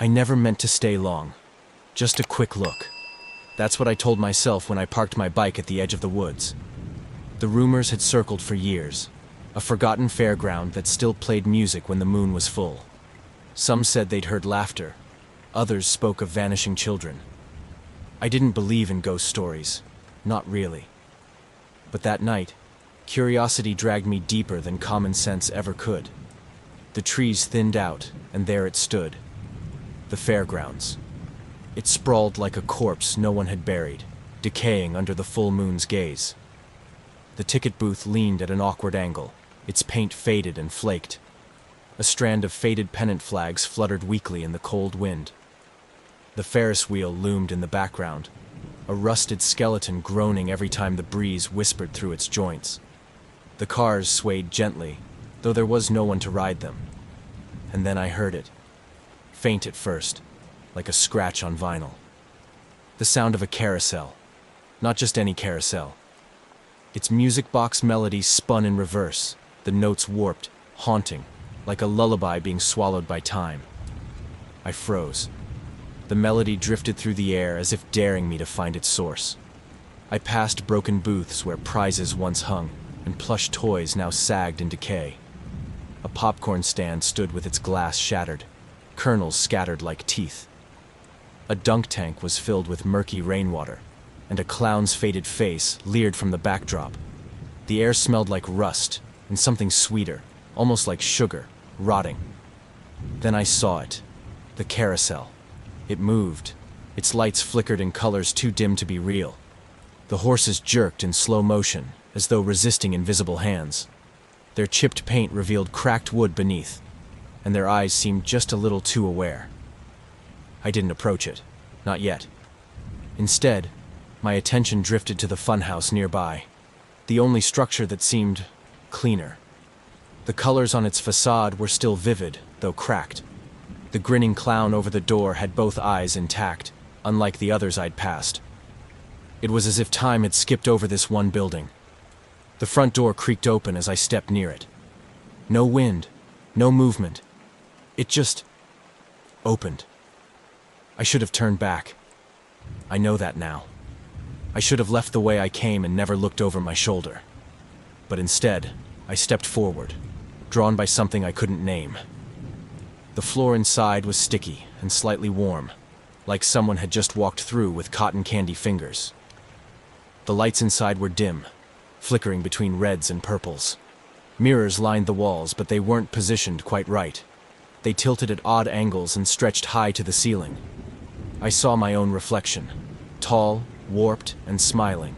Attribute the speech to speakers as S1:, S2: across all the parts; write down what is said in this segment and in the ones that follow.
S1: I never meant to stay long. Just a quick look. That's what I told myself when I parked my bike at the edge of the woods. The rumors had circled for years. A forgotten fairground that still played music when the moon was full. Some said they'd heard laughter. Others spoke of vanishing children. I didn't believe in ghost stories. Not really. But that night, curiosity dragged me deeper than common sense ever could. The trees thinned out, and there it stood. The fairgrounds. It sprawled like a corpse no one had buried, decaying under the full moon's gaze. The ticket booth leaned at an awkward angle, its paint faded and flaked. A strand of faded pennant flags fluttered weakly in the cold wind. The Ferris wheel loomed in the background, a rusted skeleton groaning every time the breeze whispered through its joints. The cars swayed gently, though there was no one to ride them. And then I heard it. Faint at first, like a scratch on vinyl. The sound of a carousel. Not just any carousel. Its music box melody spun in reverse, the notes warped, haunting, like a lullaby being swallowed by time. I froze. The melody drifted through the air as if daring me to find its source. I passed broken booths where prizes once hung, and plush toys now sagged in decay. A popcorn stand stood with its glass shattered, kernels scattered like teeth. A dunk tank was filled with murky rainwater, and a clown's faded face leered from the backdrop. The air smelled like rust, and something sweeter, almost like sugar, rotting. Then I saw it. The carousel. It moved. Its lights flickered in colors too dim to be real. The horses jerked in slow motion, as though resisting invisible hands. Their chipped paint revealed cracked wood beneath, and their eyes seemed just a little too aware. I didn't approach it. Not yet. Instead, my attention drifted to the funhouse nearby, the only structure that seemed cleaner. The colors on its facade were still vivid, though cracked. The grinning clown over the door had both eyes intact, unlike the others I'd passed. It was as if time had skipped over this one building. The front door creaked open as I stepped near it. No wind, no movement. It just opened. I should have turned back. I know that now. I should have left the way I came and never looked over my shoulder. But instead, I stepped forward, drawn by something I couldn't name. The floor inside was sticky and slightly warm, like someone had just walked through with cotton candy fingers. The lights inside were dim, flickering between reds and purples. Mirrors lined the walls, but they weren't positioned quite right. They tilted at odd angles and stretched high to the ceiling. I saw my own reflection, tall, warped, and smiling,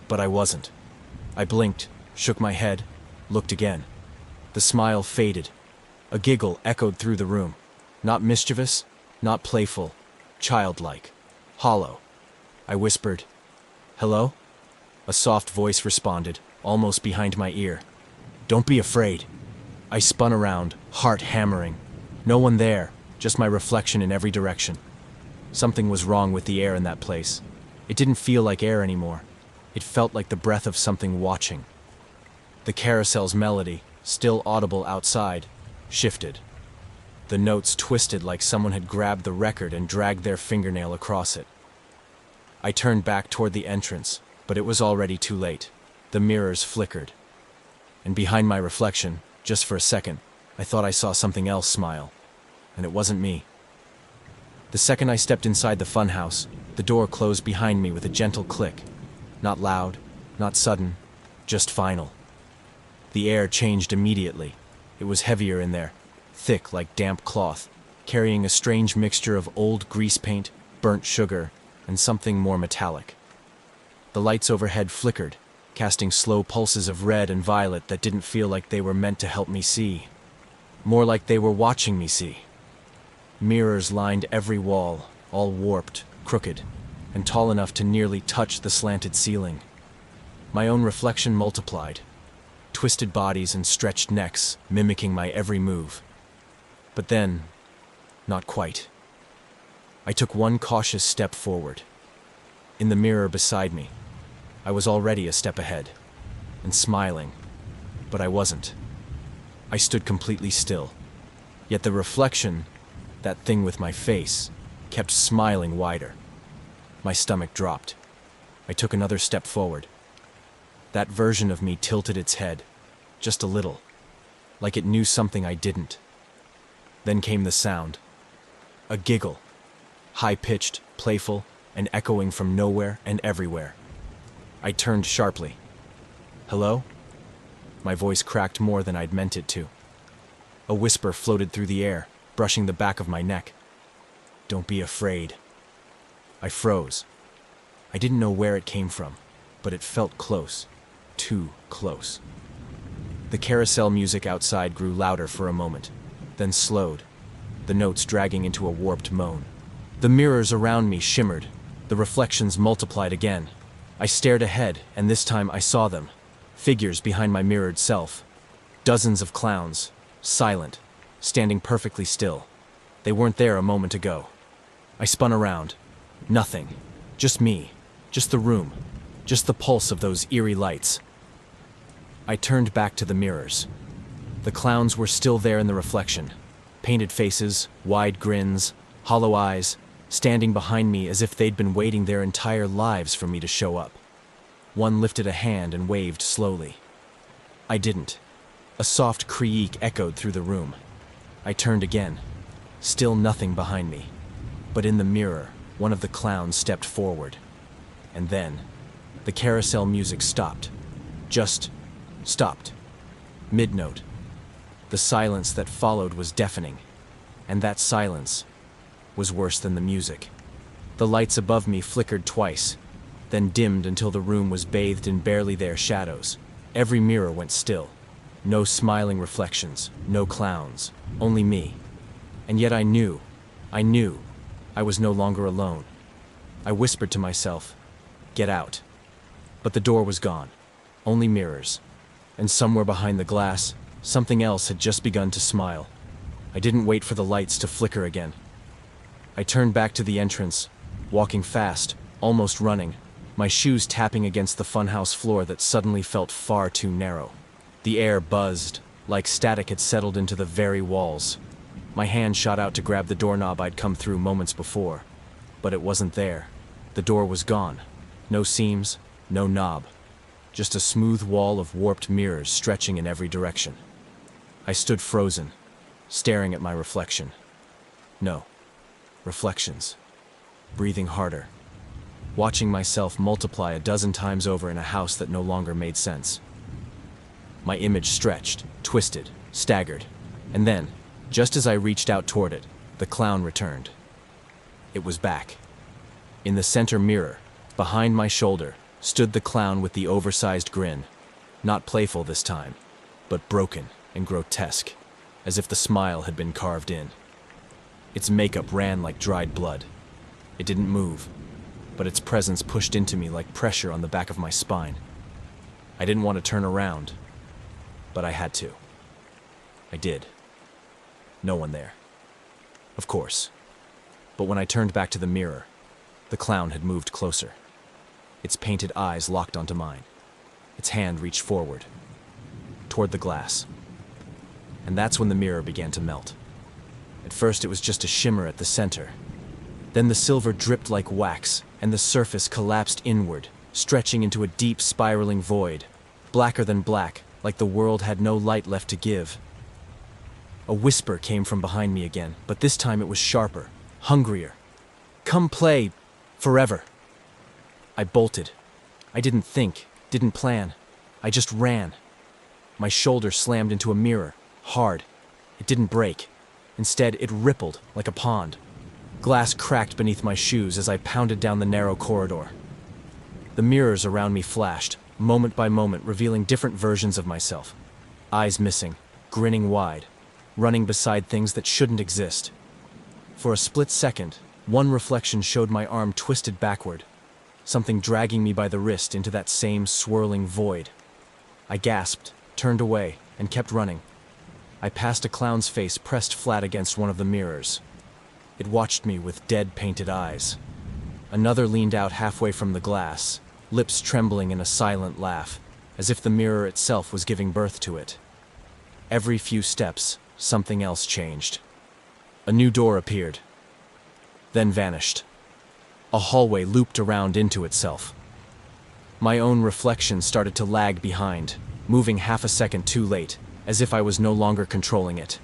S1: but I wasn't. I blinked, shook my head, looked again. The smile faded. A giggle echoed through the room. Not mischievous, not playful, childlike, hollow. I whispered, "Hello?" A soft voice responded, almost behind my ear. "Don't be afraid." I spun around, heart hammering. No one there, just my reflection in every direction. Something was wrong with the air in that place. It didn't feel like air anymore. It felt like the breath of something watching. The carousel's melody, still audible outside, shifted. The notes twisted like someone had grabbed the record and dragged their fingernail across it. I turned back toward the entrance, but it was already too late. The mirrors flickered. And behind my reflection, just for a second, I thought I saw something else smile. And it wasn't me. The second I stepped inside the funhouse, the door closed behind me with a gentle click. Not loud, not sudden, just final. The air changed immediately. It was heavier in there, thick like damp cloth, carrying a strange mixture of old grease paint, burnt sugar, and something more metallic. The lights overhead flickered, casting slow pulses of red and violet that didn't feel like they were meant to help me see. More like they were watching me see. Mirrors lined every wall, all warped, crooked, and tall enough to nearly touch the slanted ceiling. My own reflection multiplied. Twisted bodies and stretched necks, mimicking my every move. But then, not quite. I took one cautious step forward. In the mirror beside me, I was already a step ahead, and smiling, but I wasn't. I stood completely still, yet the reflection, that thing with my face, kept smiling wider. My stomach dropped. I took another step forward. That version of me tilted its head, just a little, like it knew something I didn't. Then came the sound. A giggle, high-pitched, playful, and echoing from nowhere and everywhere. I turned sharply. "Hello?" My voice cracked more than I'd meant it to. A whisper floated through the air, brushing the back of my neck. "Don't be afraid." I froze. I didn't know where it came from, but it felt close. Too close. The carousel music outside grew louder for a moment, then slowed, the notes dragging into a warped moan. The mirrors around me shimmered, the reflections multiplied again. I stared ahead, and this time I saw them, figures behind my mirrored self. Dozens of clowns, silent, standing perfectly still. They weren't there a moment ago. I spun around. Nothing. Just me. Just the room. Just the pulse of those eerie lights. I turned back to the mirrors. The clowns were still there in the reflection. Painted faces, wide grins, hollow eyes, standing behind me as if they'd been waiting their entire lives for me to show up. One lifted a hand and waved slowly. I didn't. A soft creak echoed through the room. I turned again. Still nothing behind me. But in the mirror, one of the clowns stepped forward. And then, the carousel music stopped. Just stopped. Mid-note. The silence that followed was deafening. And that silence was worse than the music. The lights above me flickered twice, then dimmed until the room was bathed in barely there shadows. Every mirror went still. No smiling reflections, no clowns, only me. And yet I knew I was no longer alone. I whispered to myself, "Get out." But the door was gone. Only mirrors. And somewhere behind the glass, something else had just begun to smile. I didn't wait for the lights to flicker again. I turned back to the entrance, walking fast, almost running, my shoes tapping against the funhouse floor that suddenly felt far too narrow. The air buzzed, like static had settled into the very walls. My hand shot out to grab the doorknob I'd come through moments before, but it wasn't there. The door was gone. No seams, no knob. Just a smooth wall of warped mirrors stretching in every direction. I stood frozen, staring at my reflection. No, reflections. Breathing harder. Watching myself multiply a dozen times over in a house that no longer made sense. My image stretched, twisted, staggered, and then, just as I reached out toward it, the clown returned. It was back. In the center mirror, behind my shoulder, stood the clown with the oversized grin. Not playful this time, but broken and grotesque, as if the smile had been carved in. Its makeup ran like dried blood. It didn't move, but its presence pushed into me like pressure on the back of my spine. I didn't want to turn around, but I had to. I did. No one there. Of course. But when I turned back to the mirror, the clown had moved closer. Its painted eyes locked onto mine. Its hand reached forward, toward the glass. And that's when the mirror began to melt. At first it was just a shimmer at the center. Then the silver dripped like wax, and the surface collapsed inward, stretching into a deep spiraling void, blacker than black, like the world had no light left to give. A whisper came from behind me again, but this time it was sharper, hungrier. "Come play, forever." I bolted. I didn't think, didn't plan. I just ran. My shoulder slammed into a mirror, hard. It didn't break. Instead, it rippled like a pond. Glass cracked beneath my shoes as I pounded down the narrow corridor. The mirrors around me flashed, moment by moment, revealing different versions of myself. Eyes missing, grinning wide, running beside things that shouldn't exist. For a split second, one reflection showed my arm twisted backward, something dragging me by the wrist into that same swirling void. I gasped, turned away, and kept running. I passed a clown's face pressed flat against one of the mirrors. It watched me with dead painted eyes. Another leaned out halfway from the glass, lips trembling in a silent laugh, as if the mirror itself was giving birth to it. Every few steps, something else changed. A new door appeared, then vanished. A hallway looped around into itself. My own reflection started to lag behind, moving half a second too late, as if I was no longer controlling it.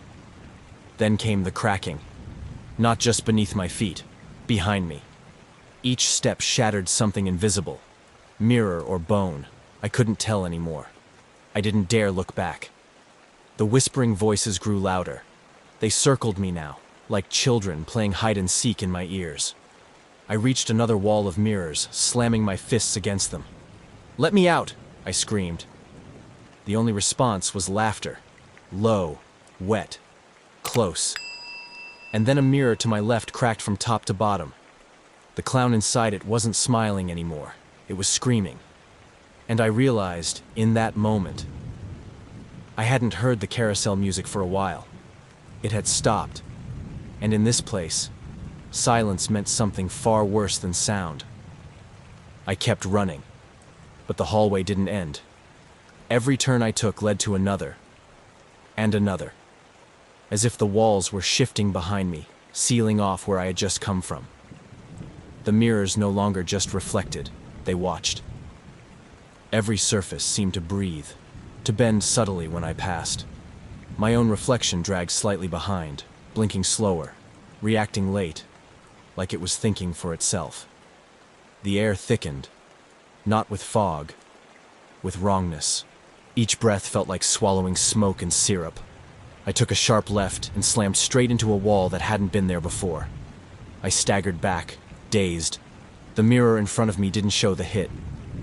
S1: Then came the cracking, not just beneath my feet, behind me. Each step shattered something invisible, mirror or bone. I couldn't tell anymore. I didn't dare look back. The whispering voices grew louder. They circled me now, like children playing hide and seek in my ears. I reached another wall of mirrors, slamming my fists against them. "Let me out!" I screamed. The only response was laughter. Low, wet, close. And then a mirror to my left cracked from top to bottom. The clown inside it wasn't smiling anymore. It was screaming. And I realized, in that moment, I hadn't heard the carousel music for a while. It had stopped. And in this place, silence meant something far worse than sound. I kept running, but the hallway didn't end. Every turn I took led to another, and another, as if the walls were shifting behind me, sealing off where I had just come from. The mirrors no longer just reflected, they watched. Every surface seemed to breathe, to bend subtly when I passed. My own reflection dragged slightly behind, blinking slower, reacting late, like it was thinking for itself. The air thickened, not with fog, with wrongness. Each breath felt like swallowing smoke and syrup. I took a sharp left and slammed straight into a wall that hadn't been there before. I staggered back, dazed. The mirror in front of me didn't show the hit.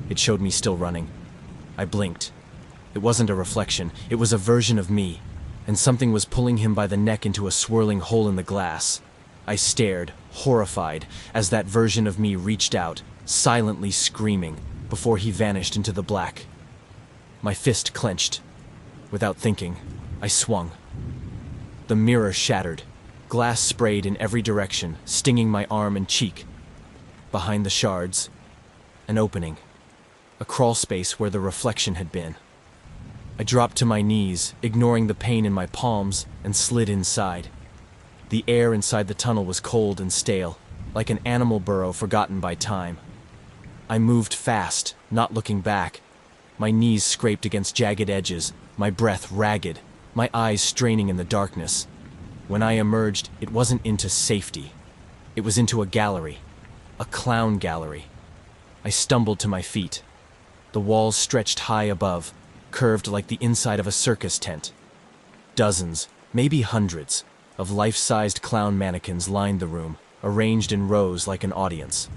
S1: It showed me still running. I blinked. It wasn't a reflection, it was a version of me, and something was pulling him by the neck into a swirling hole in the glass. I stared, horrified, as that version of me reached out, silently screaming, before he vanished into the black. My fist clenched. Without thinking, I swung. The mirror shattered. Glass sprayed in every direction, stinging my arm and cheek. Behind the shards, an opening. A crawl space where the reflection had been. I dropped to my knees, ignoring the pain in my palms, and slid inside. The air inside the tunnel was cold and stale, like an animal burrow forgotten by time. I moved fast, not looking back. My knees scraped against jagged edges, my breath ragged, my eyes straining in the darkness. When I emerged, it wasn't into safety. It was into a gallery, a clown gallery. I stumbled to my feet. The walls stretched high above, curved like the inside of a circus tent. Dozens, maybe hundreds, of life-sized clown mannequins lined the room, arranged in rows like an audience.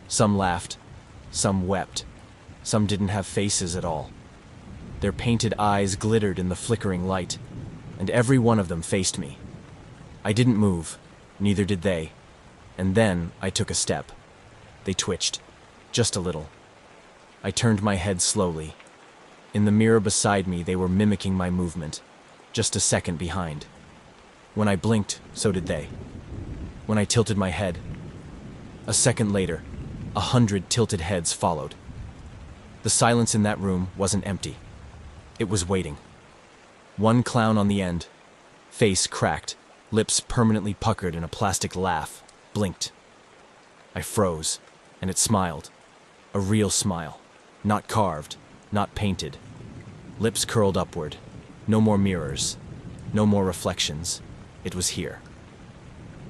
S1: Some laughed, some wept, some didn't have faces at all. Their painted eyes glittered in the flickering light, and every one of them faced me. I didn't move, neither did they, and then I took a step. They twitched, just a little. I turned my head slowly. In the mirror beside me, they were mimicking my movement, just a second behind. When I blinked, so did they. When I tilted my head, a second later, 100 tilted heads followed. The silence in that room wasn't empty. It was waiting. One clown on the end, face cracked, lips permanently puckered in a plastic laugh, blinked. I froze, and it smiled. A real smile. Not carved, not painted. Lips curled upward. No more mirrors. No more reflections. It was here.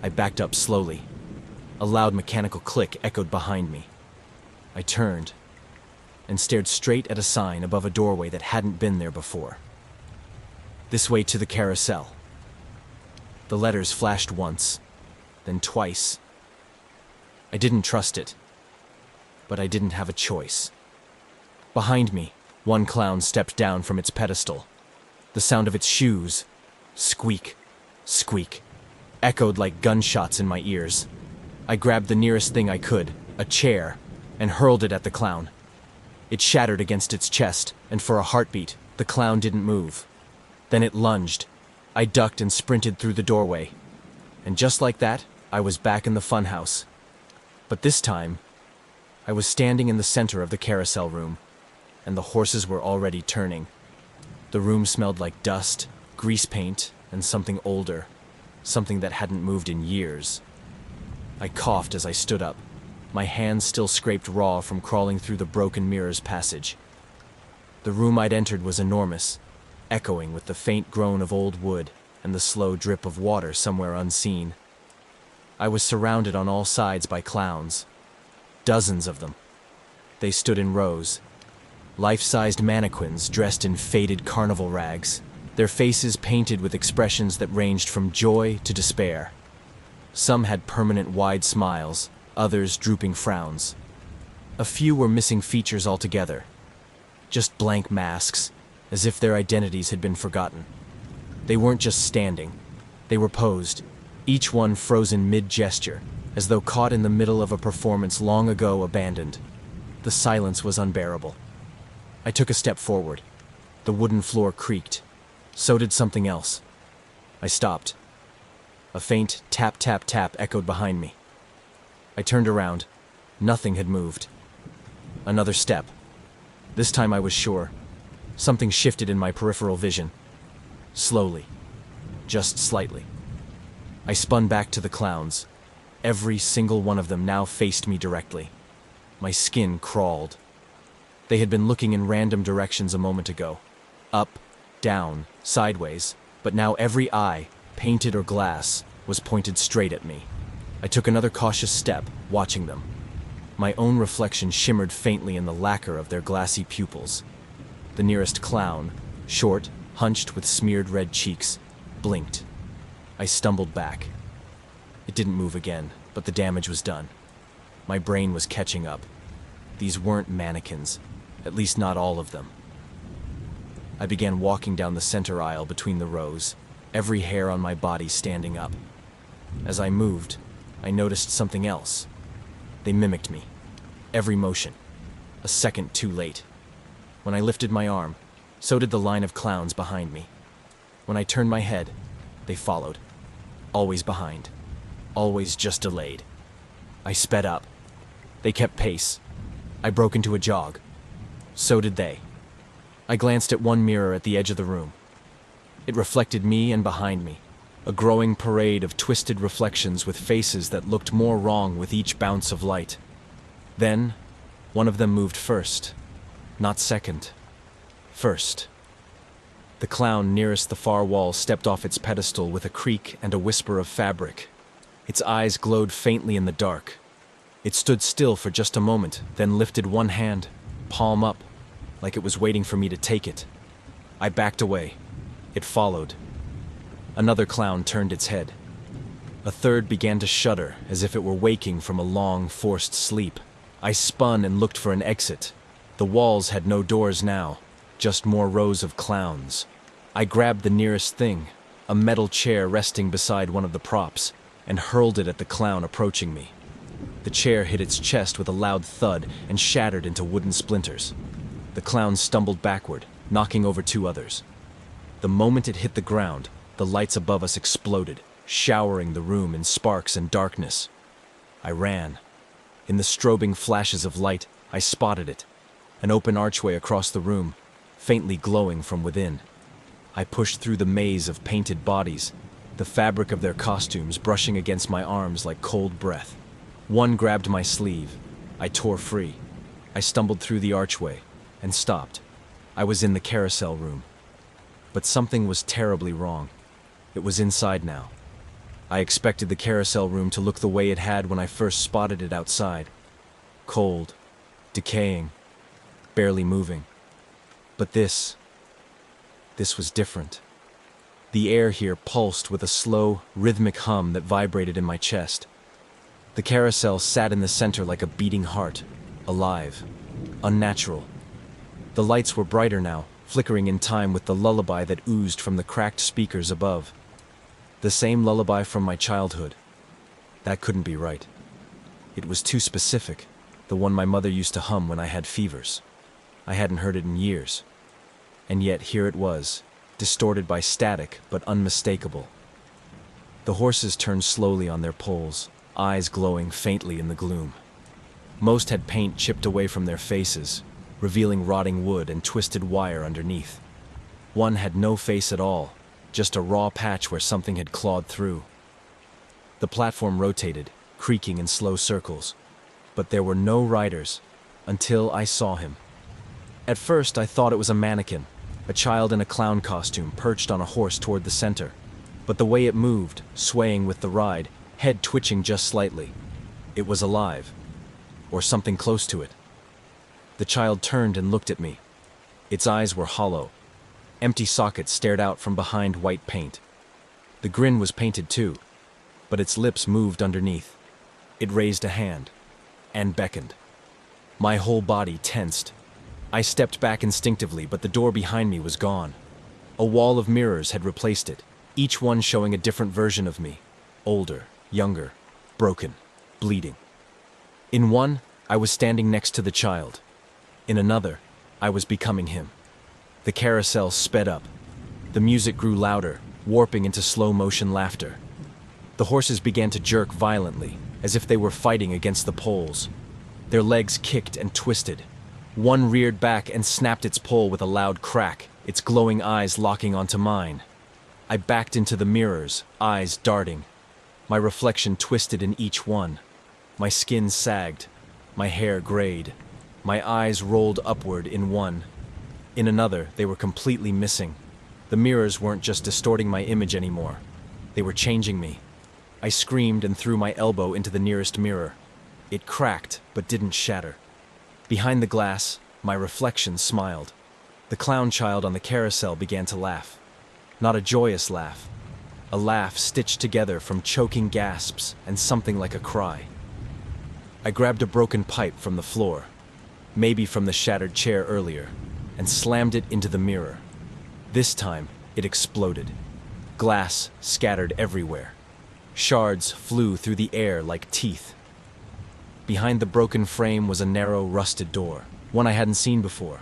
S1: I backed up slowly. A loud mechanical click echoed behind me. I turned and stared straight at a sign above a doorway that hadn't been there before. "This way to the carousel." The letters flashed once, then twice. I didn't trust it, but I didn't have a choice. Behind me, one clown stepped down from its pedestal. The sound of its shoes, squeak, squeak, echoed like gunshots in my ears. I grabbed the nearest thing I could, a chair, and hurled it at the clown. It shattered against its chest, and for a heartbeat, the clown didn't move. Then it lunged. I ducked and sprinted through the doorway. And just like that, I was back in the funhouse. But this time, I was standing in the center of the carousel room, and the horses were already turning. The room smelled like dust, grease paint, and something older. something that hadn't moved in years. I coughed as I stood up, my hands still scraped raw from crawling through the broken mirror's passage. The room I'd entered was enormous, echoing with the faint groan of old wood and the slow drip of water somewhere unseen. I was surrounded on all sides by clowns. Dozens of them. They stood in rows. Life-sized mannequins dressed in faded carnival rags, their faces painted with expressions that ranged from joy to despair. Some had permanent wide smiles, others drooping frowns. A few were missing features altogether. Just blank masks, as if their identities had been forgotten. They weren't just standing. They were posed, each one frozen mid-gesture, as though caught in the middle of a performance long ago abandoned. The silence was unbearable. I took a step forward. The wooden floor creaked. So did something else. I stopped. A faint tap, tap, tap echoed behind me. I turned around. Nothing had moved. Another step. This time I was sure. Something shifted in my peripheral vision. Slowly. Just slightly. I spun back to the clowns. Every single one of them now faced me directly. My skin crawled. They had been looking in random directions a moment ago. Up, down, sideways, but now every eye, painted or glass, was pointed straight at me. I took another cautious step, watching them. My own reflection shimmered faintly in the lacquer of their glassy pupils. The nearest clown, short, hunched with smeared red cheeks, blinked. I stumbled back. It didn't move again, but the damage was done. My brain was catching up. These weren't mannequins, at least not all of them. I began walking down the center aisle between the rows, every hair on my body standing up. As I moved, I noticed something else. They mimicked me. Every motion. A second too late. When I lifted my arm, so did the line of clowns behind me. When I turned my head, they followed. Always behind. Always just delayed. I sped up. They kept pace. I broke into a jog. So did they. I glanced at one mirror at the edge of the room. It reflected me and behind me, a growing parade of twisted reflections with faces that looked more wrong with each bounce of light. Then, one of them moved first. Not second. First. The clown nearest the far wall stepped off its pedestal with a creak and a whisper of fabric. Its eyes glowed faintly in the dark. It stood still for just a moment, then lifted one hand, palm up, like it was waiting for me to take it. I backed away. It followed. Another clown turned its head. A third began to shudder, as if it were waking from a long, forced sleep. I spun and looked for an exit. The walls had no doors now, just more rows of clowns. I grabbed the nearest thing, a metal chair resting beside one of the props, and hurled it at the clown approaching me. The chair hit its chest with a loud thud and shattered into wooden splinters. The clown stumbled backward, knocking over two others. The moment it hit the ground, the lights above us exploded, showering the room in sparks and darkness. I ran. In the strobing flashes of light, I spotted it, an open archway across the room, faintly glowing from within. I pushed through the maze of painted bodies, the fabric of their costumes brushing against my arms like cold breath. One grabbed my sleeve. I tore free. I stumbled through the archway and stopped. I was in the carousel room. But something was terribly wrong. It was inside now. I expected the carousel room to look the way it had when I first spotted it outside. Cold, decaying, barely moving. But this was different. The air here pulsed with a slow, rhythmic hum that vibrated in my chest. The carousel sat in the center like a beating heart, alive, unnatural. The lights were brighter now, flickering in time with the lullaby that oozed from the cracked speakers above. The same lullaby from my childhood. That couldn't be right. It was too specific, the one my mother used to hum when I had fevers. I hadn't heard it in years. And yet here it was, distorted by static but unmistakable. The horses turned slowly on their poles, eyes glowing faintly in the gloom. Most had paint chipped away from their faces, revealing rotting wood and twisted wire underneath. One had no face at all, just a raw patch where something had clawed through. The platform rotated, creaking in slow circles. But there were no riders, until I saw him. At first, I thought it was a mannequin, a child in a clown costume perched on a horse toward the center. But the way it moved, swaying with the ride, head twitching just slightly, it was alive, or something close to it. The child turned and looked at me. Its eyes were hollow. Empty sockets stared out from behind white paint. The grin was painted too, but its lips moved underneath. It raised a hand and beckoned. My whole body tensed. I stepped back instinctively, but the door behind me was gone. A wall of mirrors had replaced it, each one showing a different version of me. Older, younger, broken, bleeding. In one, I was standing next to the child. In another, I was becoming him. The carousel sped up. The music grew louder, warping into slow-motion laughter. The horses began to jerk violently, as if they were fighting against the poles. Their legs kicked and twisted. One reared back and snapped its pole with a loud crack, its glowing eyes locking onto mine. I backed into the mirrors, eyes darting. My reflection twisted in each one. My skin sagged. My hair grayed. My eyes rolled upward in one. In another, they were completely missing. The mirrors weren't just distorting my image anymore. They were changing me. I screamed and threw my elbow into the nearest mirror. It cracked, but didn't shatter. Behind the glass, my reflection smiled. The clown child on the carousel began to laugh. Not a joyous laugh. A laugh stitched together from choking gasps and something like a cry. I grabbed a broken pipe from the floor, maybe from the shattered chair earlier, and slammed it into the mirror. This time, it exploded. Glass scattered everywhere. Shards flew through the air like teeth. Behind the broken frame was a narrow, rusted door, one I hadn't seen before.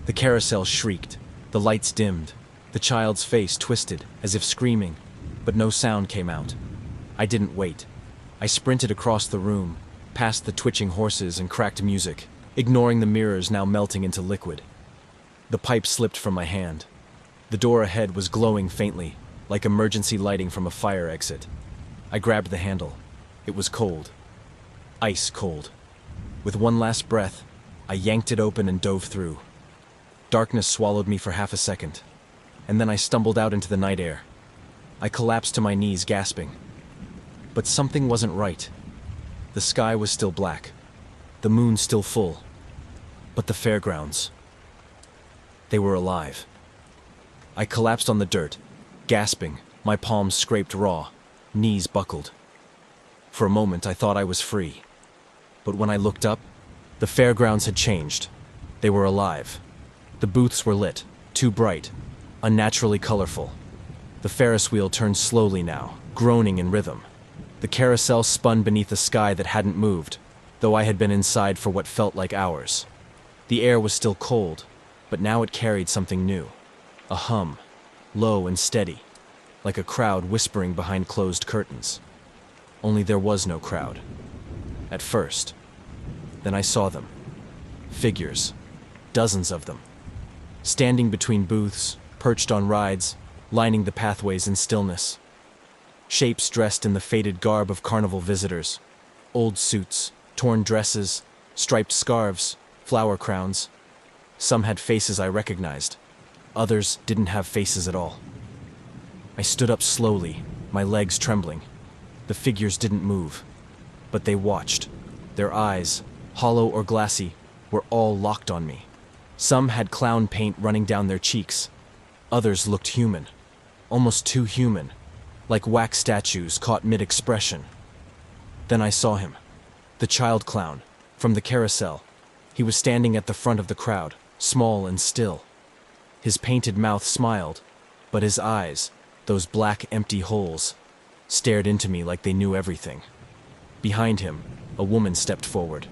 S1: The carousel shrieked. The lights dimmed. The child's face twisted, as if screaming, but no sound came out. I didn't wait. I sprinted across the room, past the twitching horses and cracked music, ignoring the mirrors now melting into liquid. The pipe slipped from my hand. The door ahead was glowing faintly, like emergency lighting from a fire exit. I grabbed the handle. It was cold. Ice cold. With one last breath, I yanked it open and dove through. Darkness swallowed me for half a second, and then I stumbled out into the night air. I collapsed to my knees, gasping. But something wasn't right. The sky was still black, the moon still full, but the fairgrounds, they were alive. I collapsed on the dirt, gasping, my palms scraped raw, knees buckled. For a moment I thought I was free, but when I looked up, the fairgrounds had changed. They were alive. The booths were lit, too bright, unnaturally colorful. The Ferris wheel turned slowly now, groaning in rhythm. The carousel spun beneath a sky that hadn't moved, though I had been inside for what felt like hours. The air was still cold, but now it carried something new. A hum, low and steady, like a crowd whispering behind closed curtains. Only there was no crowd. At first. Then I saw them. Figures. Dozens of them. Standing between booths, perched on rides, lining the pathways in stillness. Shapes dressed in the faded garb of carnival visitors. Old suits, torn dresses, striped scarves, flower crowns. Some had faces I recognized. Others didn't have faces at all. I stood up slowly, my legs trembling. The figures didn't move, but they watched. Their eyes, hollow or glassy, were all locked on me. Some had clown paint running down their cheeks. Others looked human, almost too human, like wax statues caught mid-expression. Then I saw him, the child clown, from the carousel. He was standing at the front of the crowd, small and still. His painted mouth smiled, but his eyes, those black empty holes, stared into me like they knew everything. Behind him, a woman stepped forward.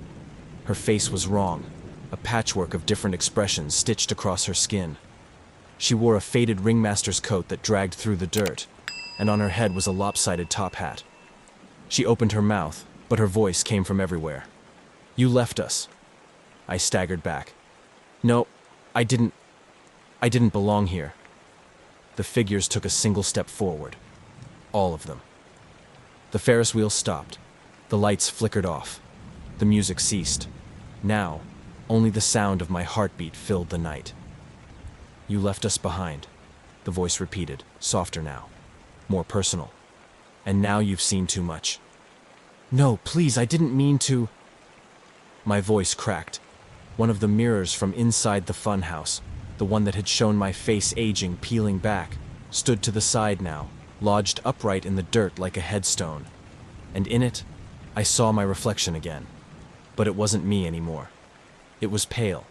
S1: Her face was wrong, a patchwork of different expressions stitched across her skin. She wore a faded ringmaster's coat that dragged through the dirt, and on her head was a lopsided top hat. She opened her mouth, but her voice came from everywhere. "You left us." I staggered back. "No, I didn't belong here." The figures took a single step forward. All of them. The Ferris wheel stopped. The lights flickered off. The music ceased. Now, only the sound of my heartbeat filled the night. "You left us behind," the voice repeated, softer now, more personal. "And now you've seen too much." "No, please, I didn't mean to." My voice cracked. One of the mirrors from inside the funhouse, the one that had shown my face aging, peeling back, stood to the side now, lodged upright in the dirt like a headstone. And in it, I saw my reflection again. But it wasn't me anymore. It was pale,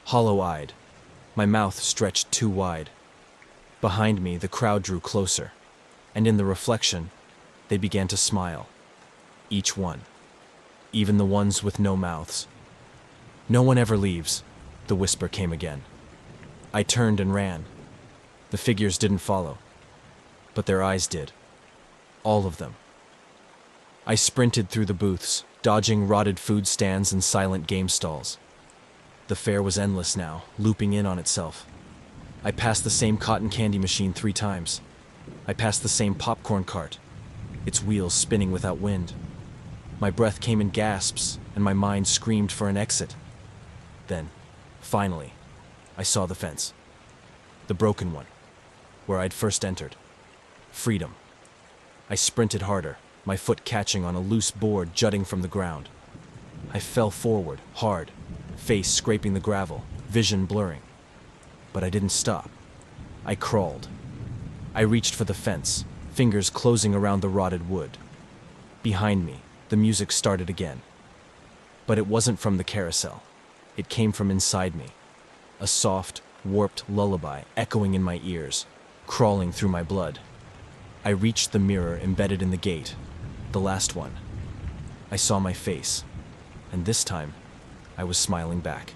S1: hollow-eyed, my mouth stretched too wide. Behind me, the crowd drew closer, and in the reflection, they began to smile. Each one, even the ones with no mouths. "No one ever leaves," the whisper came again. I turned and ran. The figures didn't follow, but their eyes did. All of them. I sprinted through the booths, dodging rotted food stands and silent game stalls. The fair was endless now, looping in on itself. I passed the same cotton candy machine 3 times. I passed the same popcorn cart, its wheels spinning without wind. My breath came in gasps, and my mind screamed for an exit. Then, finally, I saw the fence. The broken one, where I'd first entered. Freedom. I sprinted harder, my foot catching on a loose board jutting from the ground. I fell forward, hard, face scraping the gravel, vision blurring. But I didn't stop. I crawled. I reached for the fence, fingers closing around the rotted wood. Behind me, the music started again. But it wasn't from the carousel. It came from inside me. A soft, warped lullaby echoing in my ears, crawling through my blood. I reached the mirror embedded in the gate, the last one. I saw my face, and this time, I was smiling back.